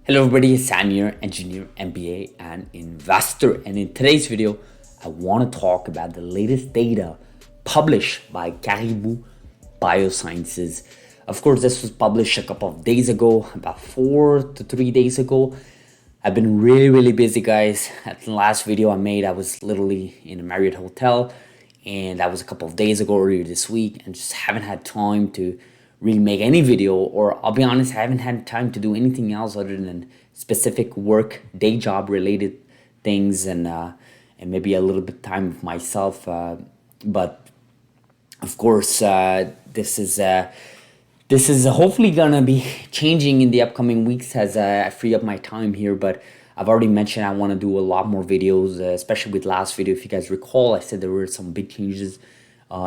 Hello everybody, it's Sam here, engineer, MBA, and investor. And in today's video, I want to talk about the latest data published by Caribou Biosciences. Of course, this was published a couple of days ago, about 4 to 3 days ago. I've been really busy, guys. At the last video I made, I was literally in a Marriott hotel, and that was a couple of days ago, earlier this week, and just haven't had time to really make any video, or I'll be honest, I haven't had time to do anything else other than specific work, day job related things, and maybe a little bit time with myself. But of course, this is hopefully gonna be changing in the upcoming weeks as I free up my time here. But I've already mentioned I want to do a lot more videos, especially with last video. If you guys recall, I said there were some big changes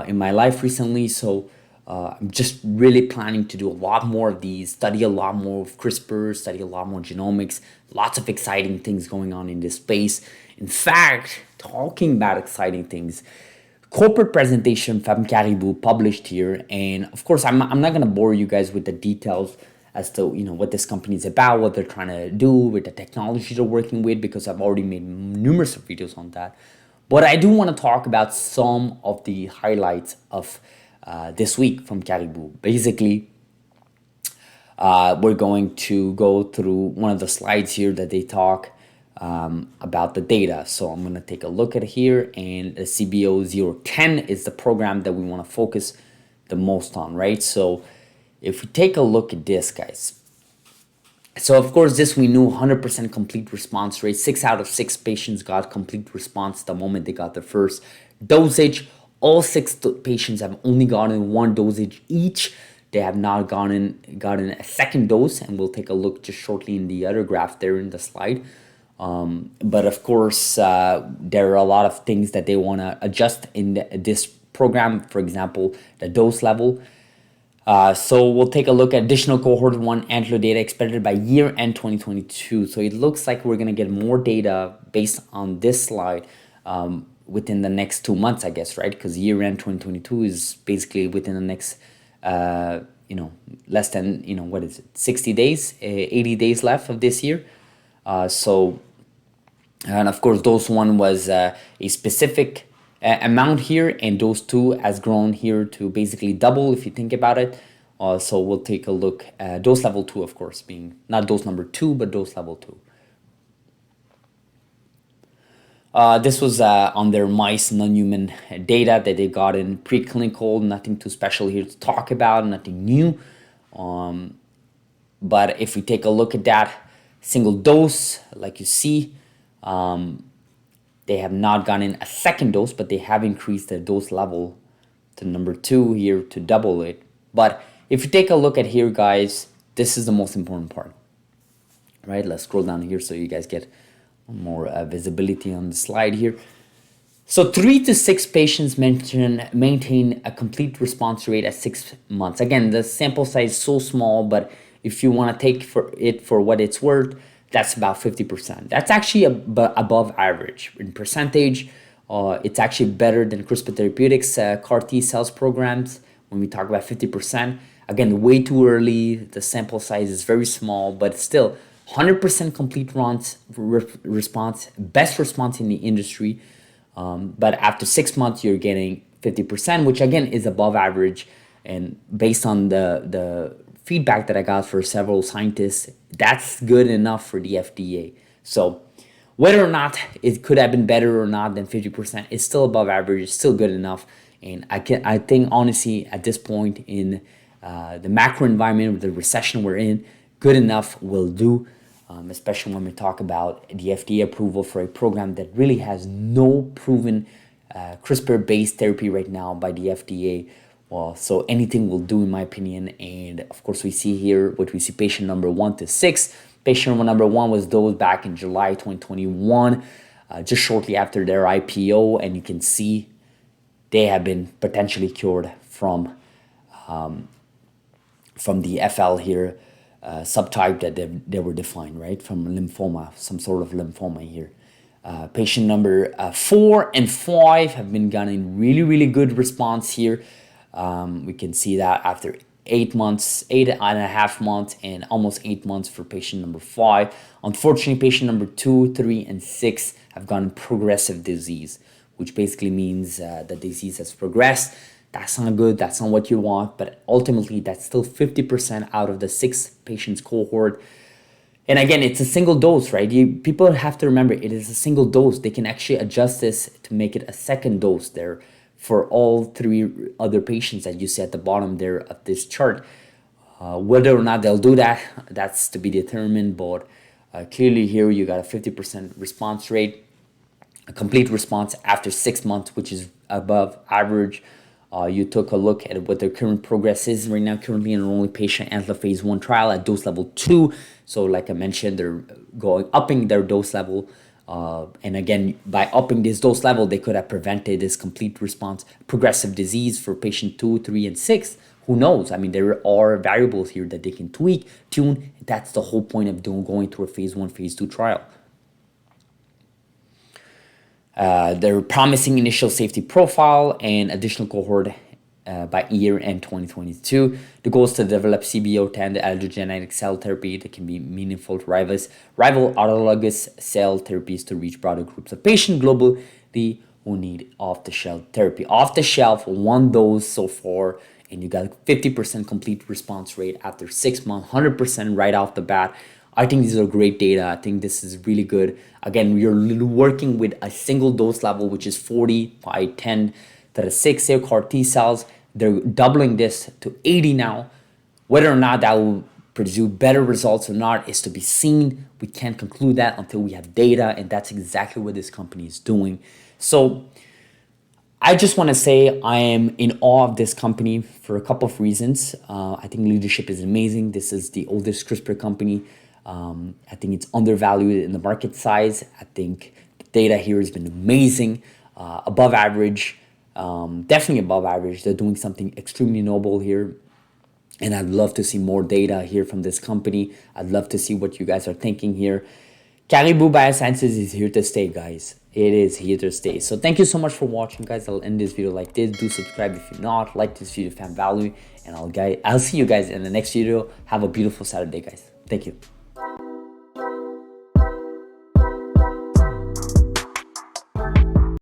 in my life recently. So I'm just really planning to do a lot more of these, study a lot more of CRISPR, study a lot more genomics, lots of exciting things going on in this space. In fact, talking about exciting things, corporate presentation from Caribou published here. And of course, I'm not going to bore you guys with the details as to what this company is about, what they're trying to do with the technology they're working with, because I've already made numerous videos on that. But I do want to talk about some of the highlights of this week from Caribou. Basically, we're going to go through one of the slides here that they talk about the data. So I'm going to take a look at here, and the CBO 010 is the program that we want to focus the most on, right? So if we take a look at this, guys, so of course this we knew, 100% complete response rate. 6 out of 6 patients got complete response the moment they got their first dosage. All 6 patients have only gotten 1 dosage each. They have not gotten a second dose, and we'll take a look just shortly in the other graph there in the slide. But of course, there are a lot of things that they want to adjust in this program. For example, the dose level. So we'll take a look at additional cohort 1 antler data expected by year end 2022. So it looks like we're going to get more data based on this slide within the next 2 months, I guess, right? Because year end 2022 is basically within the next, less than, what is it, 60 days, 80 days left of this year. And of course, dose 1 was a specific amount here, and dose 2 has grown here to basically double if you think about it. So we'll take a look at dose level 2, of course, being not dose number 2, but dose level 2. This was on their mice non-human data that they got in preclinical. Nothing too special here to talk about, nothing new. But if we take a look at that single dose, like you see, they have not gotten a second dose, but they have increased the dose level to number 2 here to double it. But if you take a look at here, guys, this is the most important part, right? Let's scroll down here so you guys get more visibility on the slide here. So 3 to 6 patients maintain a complete response rate at 6 months. Again, the sample size is so small, but if you want to take for what it's worth, that's about 50%. That's actually above average in percentage. It's actually better than CRISPR Therapeutics CAR T cells programs when we talk about 50%. Again, way too early. The sample size is very small, but still 100% complete response, best response in the industry. But after 6 months, you're getting 50%, which again is above average. And based on the feedback that I got for several scientists, that's good enough for the FDA. So whether or not it could have been better or not than 50%, it's still above average. It's still good enough. And I think honestly, at this point in the macro environment, with the recession we're in, good enough will do. Especially when we talk about the FDA approval for a program that really has no proven CRISPR-based therapy right now by the FDA. Well, so anything will do, in my opinion. And of course, we see here what we see: patient number 1 to 6. Patient number 1 was dosed back in July 2021, just shortly after their IPO, and you can see they have been potentially cured from the FL here. Subtype that they were defined, right, from lymphoma, some sort of lymphoma here. Patient number 4 and 5 have been getting really good response here. We can see that after 8 months, 8.5 months, and almost 8 months for patient number 5. Unfortunately, patient number 2, 3, and 6 have gotten progressive disease, which basically means the disease has progressed. That's not good. That's not what you want. But ultimately, that's still 50% out of the 6 patients cohort. And again, it's a single dose, right? People have to remember it is a single dose. They can actually adjust this to make it a second dose there for all 3 other patients that you see at the bottom there of this chart. Whether or not they'll do that, that's to be determined. But clearly here you got a 50% response rate, a complete response after 6 months, which is above average. You took a look at what their current progress is right now, currently enrolling patient at the phase 1 trial at dose level 2. So like I mentioned, they're upping their dose level. And again, by upping this dose level, they could have prevented this complete response, progressive disease for patient 2, 3, and 6. Who knows? I mean, there are variables here that they can tweak, tune. That's the whole point of going through a phase 1, phase 2 trial. Their promising initial safety profile and additional cohort by year end 2022. The goal is to develop CB-010, the allogeneic cell therapy that can be meaningful to rival autologous cell therapies to reach broader groups of patients globally who need off-the-shelf therapy. Off-the-shelf, 1 dose so far, and you got a 50% complete response rate after 6 months, 100% right off the bat. I think these are great data. I think this is really good. Again, you're working with a single dose level, which is 40 by 10 to the 6 CAR T cells. They're doubling this to 80 now. Whether or not that will produce better results or not is to be seen. We can't conclude that until we have data, and that's exactly what this company is doing. So I just want to say I am in awe of this company for a couple of reasons. I think leadership is amazing. This is the oldest CRISPR company. I think it's undervalued in the market size. I think the data here has been amazing, above average, definitely above average. They're doing something extremely noble here. And I'd love to see more data here from this company. I'd love to see what you guys are thinking here. Caribou Biosciences is here to stay, guys. It is here to stay. So thank you so much for watching, guys. I'll end this video like this. Do subscribe if you're not. Like this video if you found value. And I'll see you guys in the next video. Have a beautiful Saturday, guys. Thank you.